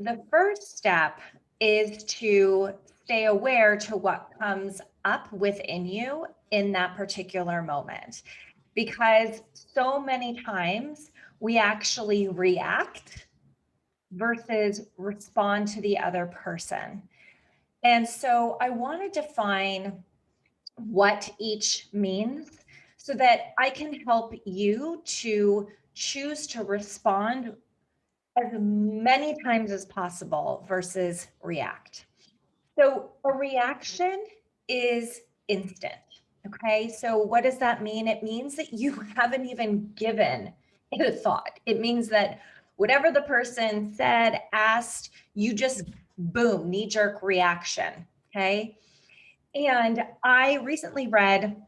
The first step is to stay aware to what comes up within you in that particular moment. Because so many times we actually react versus respond to the other person. And so I want to define what each means so that I can help you to choose to respond as many times as possible versus react. So a reaction is instant. Okay. So what does that mean? It means that you haven't even given it a thought. It means that whatever the person said, asked, you just boom, knee jerk reaction. Okay. And I recently read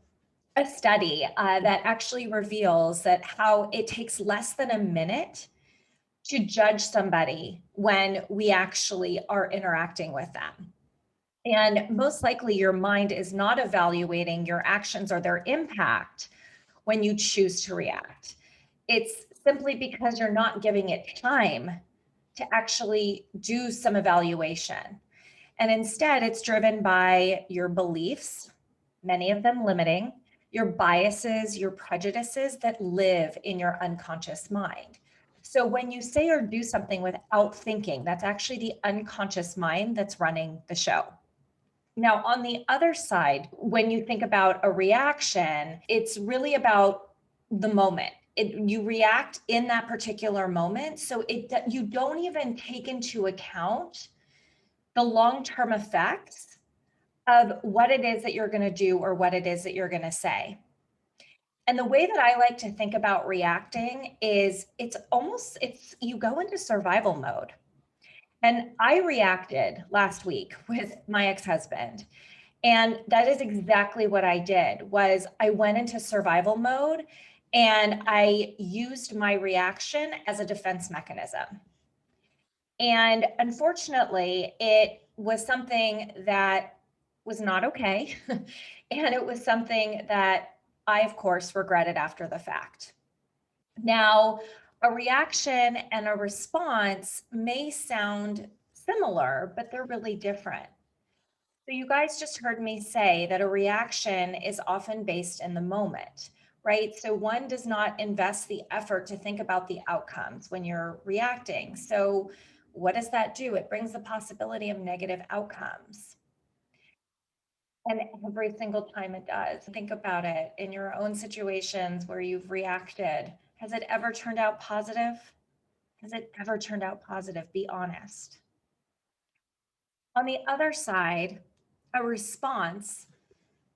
a study that actually reveals that how it takes less than a minute to judge somebody when we actually are interacting with them. And most likely, your mind is not evaluating your actions or their impact when you choose to react. It's simply because you're not giving it time to actually do some evaluation. And instead, it's driven by your beliefs, many of them limiting, your biases, your prejudices that live in your unconscious mind. So when you say or do something without thinking, that's actually the unconscious mind that's running the show. Now, on the other side, when you think about a reaction, it's really about the moment. You react in that particular moment. So you don't even take into account the long-term effects of what it is that you're going to do or what it is that you're going to say. And the way that I like to think about reacting is it's you go into survival mode. And I reacted last week with my ex-husband. And that is exactly what I did was I went into survival mode and I used my reaction as a defense mechanism. And unfortunately, it was something that was not okay. And it was something that I, of course, regretted after the fact. Now, a reaction and a response may sound similar, but they're really different. So, you guys just heard me say that a reaction is often based in the moment, right? So, one does not invest the effort to think about the outcomes when you're reacting. So, what does that do? It brings the possibility of negative outcomes. And every single time it does, think about it in your own situations where you've reacted. Has it ever turned out positive? Has it ever turned out positive? Be honest. On the other side, a response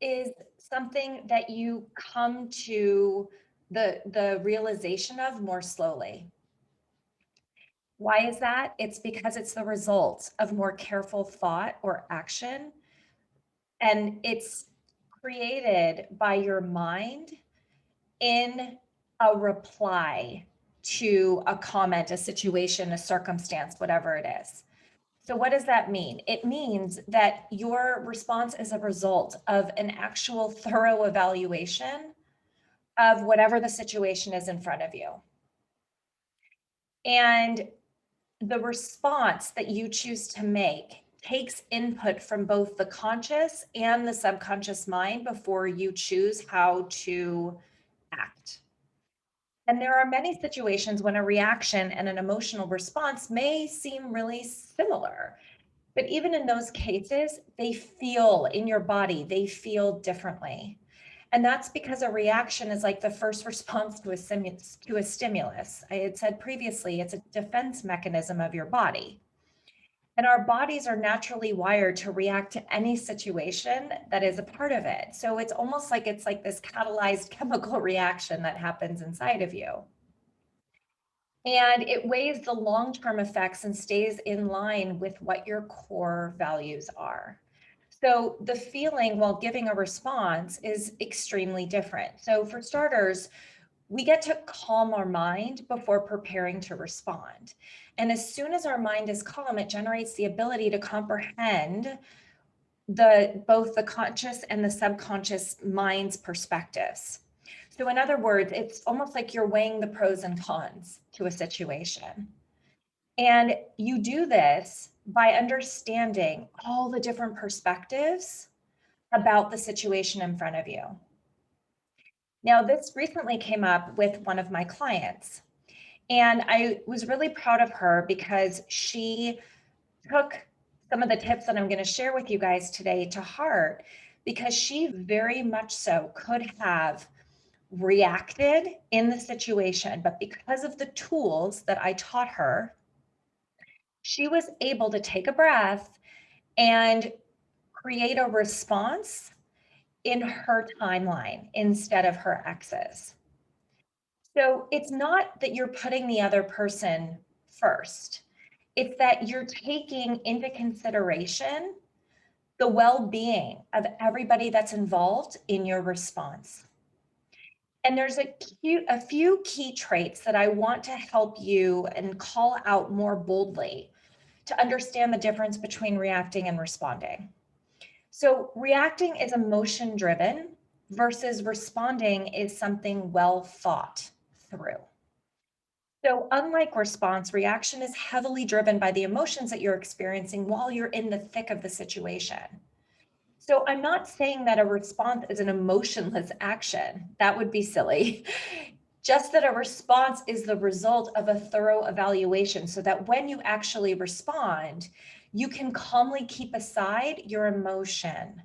is something that you come to the realization of more slowly. Why is that? It's because it's the result of more careful thought or action. And it's created by your mind in a reply to a comment, a situation, a circumstance, whatever it is. So, what does that mean? It means that your response is a result of an actual thorough evaluation of whatever the situation is in front of you. And the response that you choose to make takes input from both the conscious and the subconscious mind before you choose how to act. And there are many situations when a reaction and an emotional response may seem really similar. But even in those cases, they feel in your body, they feel differently. And that's because a reaction is like the first response to a stimulus. I had said previously, it's a defense mechanism of your body. And our bodies are naturally wired to react to any situation that is a part of it. So it's almost like it's like this catalyzed chemical reaction that happens inside of you. And it weighs the long-term effects and stays in line with what your core values are. So the feeling while giving a response is extremely different. So for starters, we get to calm our mind before preparing to respond. And as soon as our mind is calm, it generates the ability to comprehend both the conscious and the subconscious mind's perspectives. So in other words, it's almost like you're weighing the pros and cons to a situation. And you do this by understanding all the different perspectives about the situation in front of you. Now, this recently came up with one of my clients, and I was really proud of her because she took some of the tips that I'm going to share with you guys today to heart, because she very much so could have reacted in the situation, but because of the tools that I taught her, she was able to take a breath and create a response in her timeline instead of her ex's. So it's not that you're putting the other person first. It's that you're taking into consideration the well-being of everybody that's involved in your response. And there's a few key traits that I want to help you and call out more boldly to understand the difference between reacting and responding. So reacting is emotion driven versus responding is something well thought through. So unlike response, reaction is heavily driven by the emotions that you're experiencing while you're in the thick of the situation. So I'm not saying that a response is an emotionless action. That would be silly. Just that a response is the result of a thorough evaluation so that when you actually respond, you can calmly keep aside your emotion